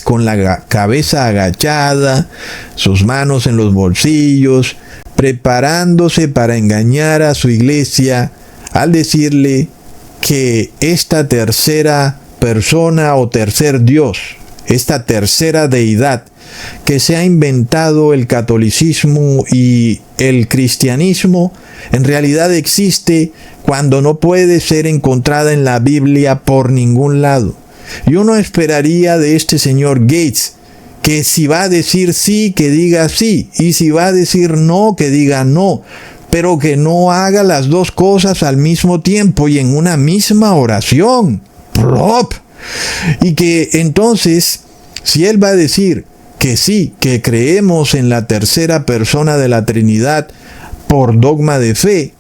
con la cabeza agachada, sus manos en los bolsillos, preparándose para engañar a su iglesia al decirle que esta tercera persona o tercer Dios, esta tercera deidad que se ha inventado el catolicismo y el cristianismo, en realidad existe cuando no puede ser encontrada en la Biblia por ningún lado. Y uno esperaría de este señor Gates que si va a decir sí, que diga sí, y si va a decir no, que diga no, pero que no haga las dos cosas al mismo tiempo y en una misma oración. ¡Plop! Y que entonces, si él va a decir que sí, que creemos en la tercera persona de la Trinidad por dogma de fe,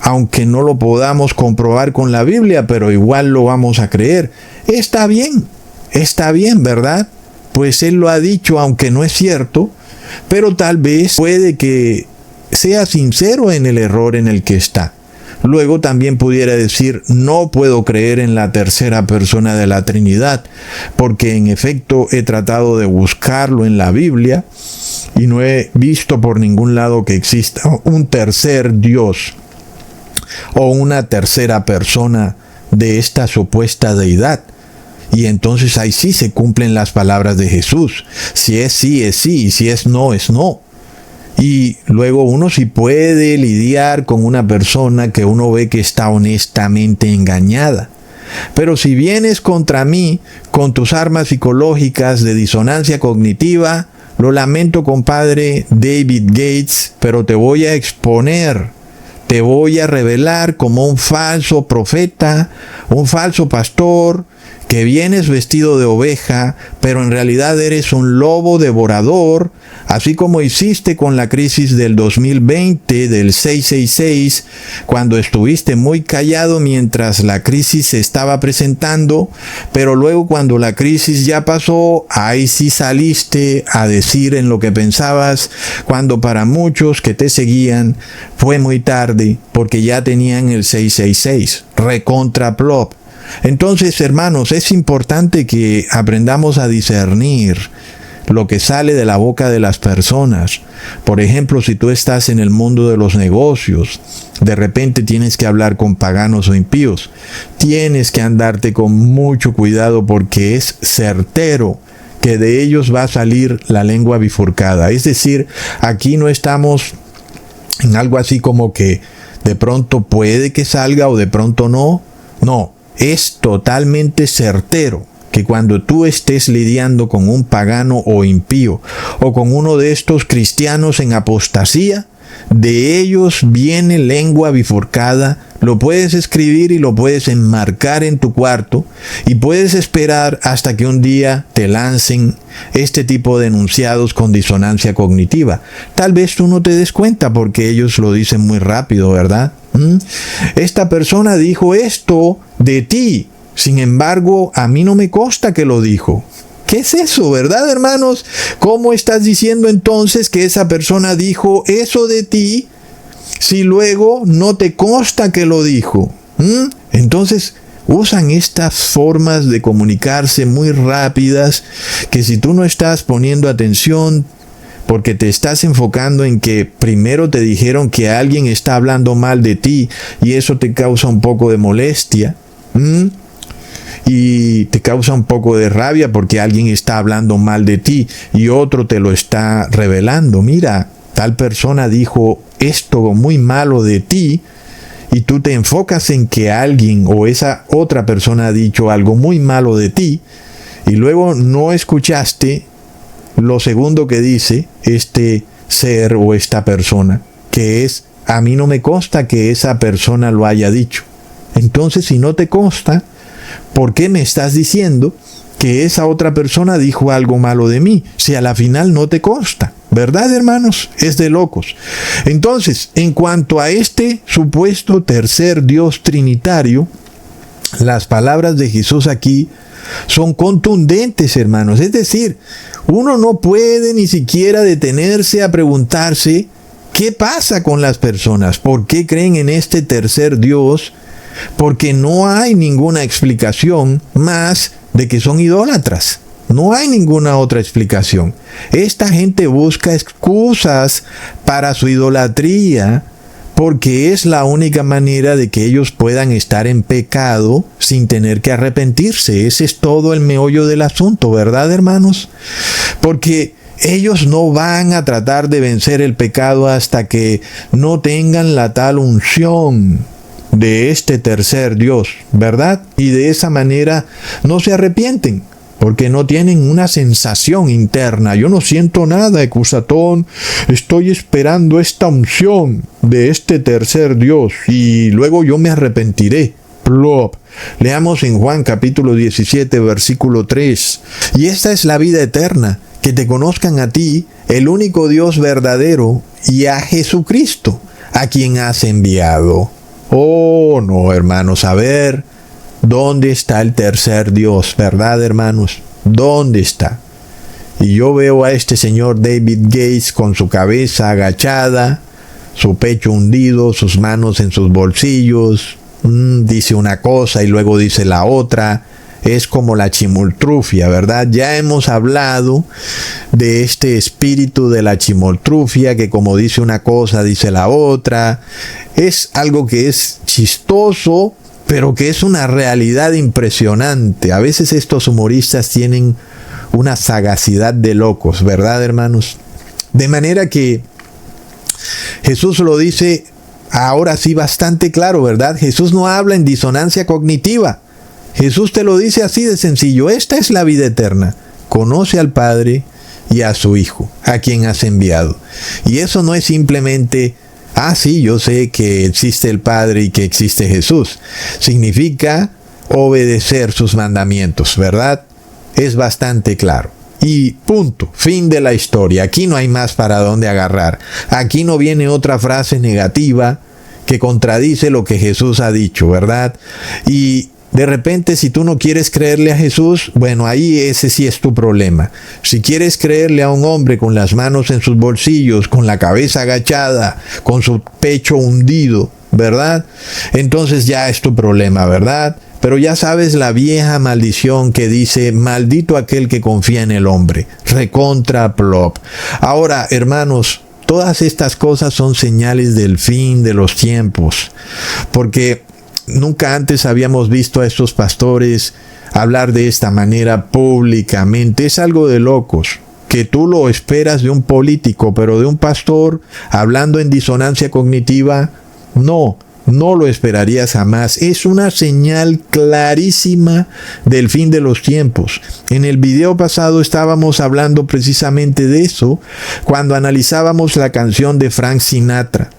aunque no lo podamos comprobar con la Biblia, pero igual lo vamos a creer, está bien, ¿verdad? Pues él lo ha dicho, aunque no es cierto, pero tal vez puede que sea sincero en el error en el que está. Luego también pudiera decir, no puedo creer en la tercera persona de la Trinidad, porque en efecto he tratado de buscarlo en la Biblia y no he visto por ningún lado que exista un tercer Dios o una tercera persona de esta supuesta deidad. Y entonces ahí sí se cumplen las palabras de Jesús. Si es sí, es sí, y si es no, es no. Y luego uno sí puede lidiar con una persona que uno ve que está honestamente engañada. Pero si vienes contra mí con tus armas psicológicas de disonancia cognitiva, lo lamento, compadre David Gates, pero te voy a exponer. Te voy a revelar como un falso profeta, un falso pastor, que vienes vestido de oveja, pero en realidad eres un lobo devorador, así como hiciste con la crisis del 2020, del 666, cuando estuviste muy callado mientras la crisis se estaba presentando, pero luego cuando la crisis ya pasó, ahí sí saliste a decir en lo que pensabas, cuando para muchos que te seguían fue muy tarde, porque ya tenían el 666, recontra plop. Entonces, hermanos, es importante que aprendamos a discernir lo que sale de la boca de las personas. Por ejemplo, si tú estás en el mundo de los negocios, de repente tienes que hablar con paganos o impíos. Tienes que andarte con mucho cuidado porque es certero que de ellos va a salir la lengua bifurcada. Es decir, aquí no estamos en algo así como que de pronto puede que salga o de pronto no. No. Es totalmente certero que cuando tú estés lidiando con un pagano o impío o con uno de estos cristianos en apostasía, de ellos viene lengua bifurcada. Lo puedes escribir y lo puedes enmarcar en tu cuarto y puedes esperar hasta que un día te lancen este tipo de enunciados con disonancia cognitiva. Tal vez tú no te des cuenta porque ellos lo dicen muy rápido, ¿verdad? Esta persona dijo esto de ti, sin embargo, a mí no me consta que lo dijo. ¿Qué es eso, verdad, hermanos? ¿Cómo estás diciendo entonces que esa persona dijo eso de ti si luego no te consta que lo dijo? Entonces, usan estas formas de comunicarse muy rápidas que si tú no estás poniendo atención, porque te estás enfocando en que primero te dijeron que alguien está hablando mal de ti y eso te causa un poco de molestia, y te causa un poco de rabia porque alguien está hablando mal de ti y otro te lo está revelando. Mira, tal persona dijo esto muy malo de ti, y tú te enfocas en que alguien o esa otra persona ha dicho algo muy malo de ti y luego no escuchaste lo segundo que dice este ser o esta persona, que es, a mí no me consta que esa persona lo haya dicho. Entonces, si no te consta, ¿por qué me estás diciendo que esa otra persona dijo algo malo de mí? Si a la final no te consta, ¿verdad, hermanos? Es de locos. Entonces, en cuanto a este supuesto tercer Dios trinitario, las palabras de Jesús aquí son contundentes, hermanos. Es decir, uno no puede ni siquiera detenerse a preguntarse qué pasa con las personas, por qué creen en este tercer Dios, porque no hay ninguna explicación más de que son idólatras. No hay ninguna otra explicación. Esta gente busca excusas para su idolatría, porque es la única manera de que ellos puedan estar en pecado sin tener que arrepentirse. Ese es todo el meollo del asunto, ¿verdad, hermanos? Porque ellos no van a tratar de vencer el pecado hasta que no tengan la tal unción de este tercer Dios, ¿verdad? Y de esa manera no se arrepienten, porque no tienen una sensación interna. Yo no siento nada, Ecusatón, estoy esperando esta unción de este tercer Dios y luego yo me arrepentiré. Plop. Leamos en Juan capítulo 17, versículo 3. Y esta es la vida eterna, que te conozcan a ti, el único Dios verdadero, y a Jesucristo, a quien has enviado. Oh, no, hermanos, a ver, ¿dónde está el tercer Dios? ¿Verdad, hermanos? ¿Dónde está? Y yo veo a este señor David Gates con su cabeza agachada, su pecho hundido, sus manos en sus bolsillos. Dice una cosa y luego dice la otra. Es como la chimoltrufia, ¿verdad? Ya hemos hablado de este espíritu de la chimoltrufia, que como dice una cosa, dice la otra. Es algo que es chistoso, pero que es una realidad impresionante. A veces estos humoristas tienen una sagacidad de locos, ¿verdad, hermanos? De manera que Jesús lo dice ahora sí bastante claro, ¿verdad? Jesús no habla en disonancia cognitiva. Jesús te lo dice así de sencillo. Esta es la vida eterna. Conoce al Padre y a su Hijo, a quien has enviado. Y eso no es simplemente, sí, yo sé que existe el Padre y que existe Jesús. Significa obedecer sus mandamientos, ¿verdad? Es bastante claro. Y punto, fin de la historia. Aquí no hay más para dónde agarrar. Aquí no viene otra frase negativa que contradice lo que Jesús ha dicho, ¿verdad? Y de repente, si tú no quieres creerle a Jesús, bueno, ahí ese sí es tu problema. Si quieres creerle a un hombre con las manos en sus bolsillos, con la cabeza agachada, con su pecho hundido, ¿verdad? Entonces ya es tu problema, ¿verdad? Pero ya sabes la vieja maldición que dice, maldito aquel que confía en el hombre. Recontra plop. Ahora, hermanos, todas estas cosas son señales del fin de los tiempos. Porque nunca antes habíamos visto a estos pastores hablar de esta manera públicamente. Es algo de locos, que tú lo esperas de un político, pero de un pastor hablando en disonancia cognitiva, no lo esperarías jamás. Es una señal clarísima del fin de los tiempos. En el video pasado estábamos hablando precisamente de eso, cuando analizábamos la canción de Frank Sinatra,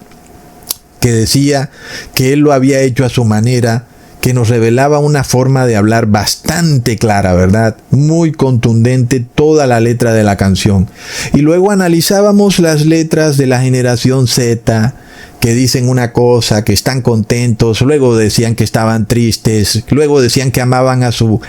que decía que él lo había hecho a su manera, que nos revelaba una forma de hablar bastante clara, ¿verdad? Muy contundente toda la letra de la canción. Y luego analizábamos las letras de la generación Z, que dicen una cosa, que están contentos, luego decían que estaban tristes, luego decían que amaban a su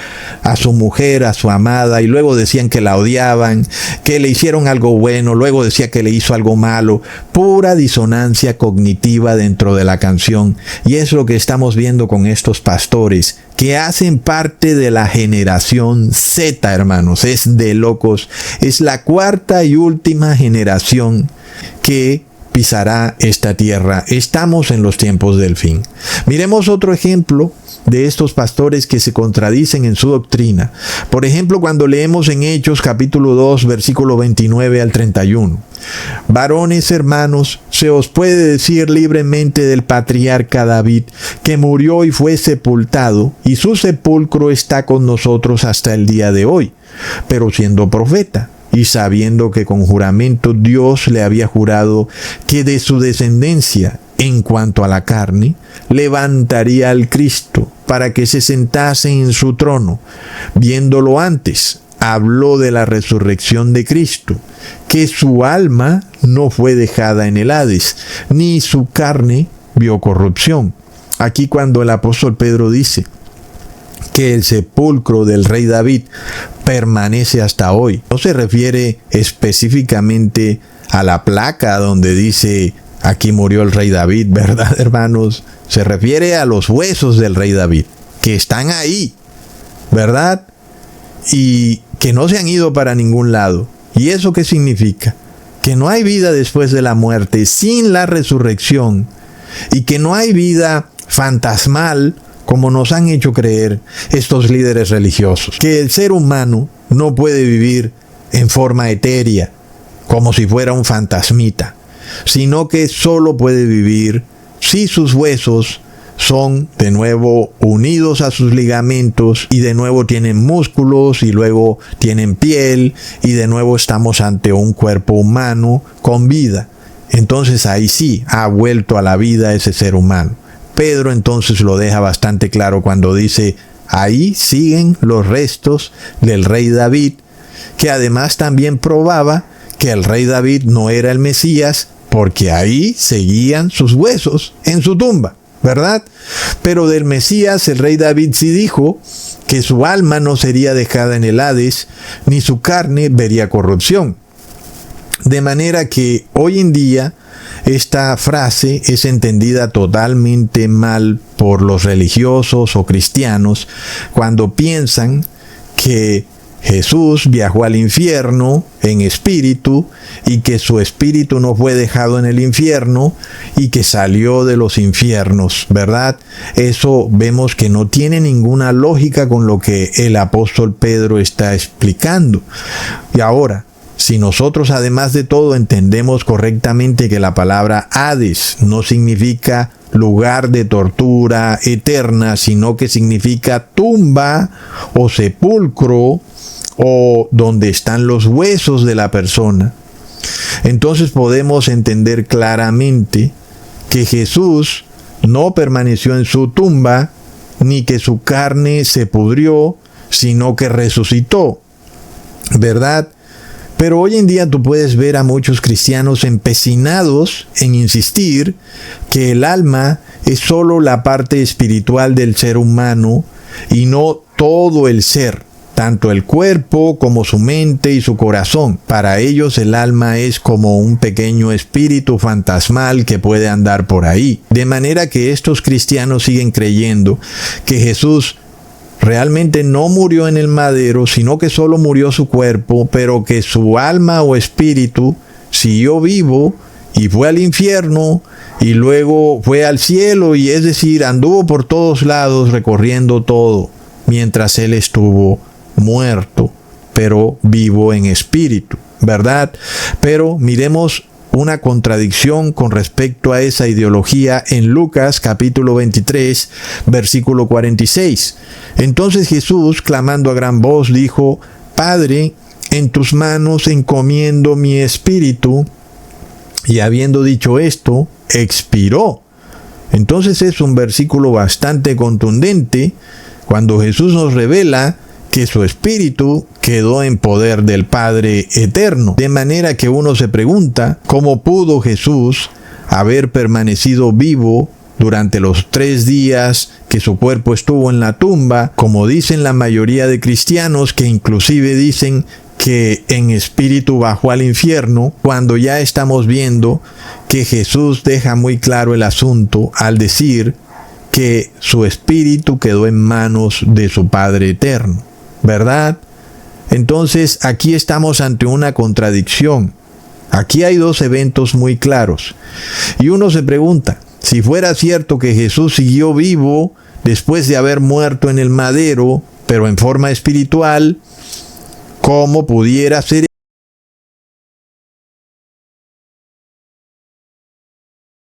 mujer, a su amada, y luego decían que la odiaban, que le hicieron algo bueno, luego decía que le hizo algo malo. Pura disonancia cognitiva dentro de la canción. Y es lo que estamos viendo con estos pastores, que hacen parte de la generación Z, hermanos. Es de locos. Es la cuarta y última generación que pisará esta tierra. Estamos en los tiempos del fin. Miremos otro ejemplo de estos pastores que se contradicen en su doctrina. Por ejemplo, cuando leemos en Hechos capítulo 2, versículo 29 al 31. Varones hermanos, se os puede decir libremente del patriarca David, que murió y fue sepultado, y su sepulcro está con nosotros hasta el día de hoy. Pero siendo profeta, y sabiendo que con juramento Dios le había jurado que de su descendencia, en cuanto a la carne, levantaría al Cristo para que se sentase en su trono. Viéndolo antes, habló de la resurrección de Cristo, que su alma no fue dejada en el Hades, ni su carne vio corrupción. Aquí cuando el apóstol Pedro dice que el sepulcro del rey David permanece hasta hoy, no se refiere específicamente a la placa donde dice aquí murió el rey David, ¿verdad, hermanos? Se refiere a los huesos del rey David, que están ahí, ¿verdad? Y que no se han ido para ningún lado. ¿Y eso qué significa? Que no hay vida después de la muerte sin la resurrección, y que no hay vida fantasmal como nos han hecho creer estos líderes religiosos. Que el ser humano no puede vivir en forma etérea, como si fuera un fantasmita, sino que solo puede vivir si sus huesos son de nuevo unidos a sus ligamentos, y de nuevo tienen músculos, y luego tienen piel, y de nuevo estamos ante un cuerpo humano con vida. Entonces ahí sí ha vuelto a la vida ese ser humano. Pedro entonces lo deja bastante claro cuando dice: ahí siguen los restos del rey David, que además también probaba que el rey David no era el Mesías, porque ahí seguían sus huesos en su tumba, ¿verdad? Pero del Mesías el rey David sí dijo que su alma no sería dejada en el Hades, ni su carne vería corrupción. De manera que hoy en día esta frase es entendida totalmente mal por los religiosos o cristianos cuando piensan que Jesús viajó al infierno en espíritu, y que su espíritu no fue dejado en el infierno y que salió de los infiernos, ¿verdad? Eso vemos que no tiene ninguna lógica con lo que el apóstol Pedro está explicando. Y ahora, si nosotros además de todo entendemos correctamente que la palabra Hades no significa lugar de tortura eterna, sino que significa tumba o sepulcro, o donde están los huesos de la persona, entonces podemos entender claramente que Jesús no permaneció en su tumba, ni que su carne se pudrió, sino que resucitó, ¿verdad? Pero hoy en día tú puedes ver a muchos cristianos empecinados en insistir que el alma es solo la parte espiritual del ser humano y no todo el ser, tanto el cuerpo como su mente y su corazón. Para ellos el alma es como un pequeño espíritu fantasmal que puede andar por ahí. De manera que estos cristianos siguen creyendo que Jesús realmente no murió en el madero, sino que solo murió su cuerpo, pero que su alma o espíritu siguió vivo y fue al infierno y luego fue al cielo, y es decir, anduvo por todos lados recorriendo todo mientras él estuvo muerto, pero vivo en espíritu, ¿verdad? Pero miremos una contradicción con respecto a esa ideología en Lucas capítulo 23, versículo 46. Entonces Jesús, clamando a gran voz, dijo: Padre, en tus manos encomiendo mi espíritu. Y habiendo dicho esto, expiró. Entonces es un versículo bastante contundente cuando Jesús nos revela que su espíritu quedó en poder del Padre eterno. De manera que uno se pregunta, ¿cómo pudo Jesús haber permanecido vivo durante los 3 días que su cuerpo estuvo en la tumba, como dicen la mayoría de cristianos, que inclusive dicen que en espíritu bajó al infierno, cuando ya estamos viendo que Jesús deja muy claro el asunto al decir que su espíritu quedó en manos de su Padre eterno, ¿verdad? Entonces aquí estamos ante una contradicción. Aquí hay 2 eventos muy claros. Y uno se pregunta, si fuera cierto que Jesús siguió vivo después de haber muerto en el madero, pero en forma espiritual, ¿cómo pudiera ser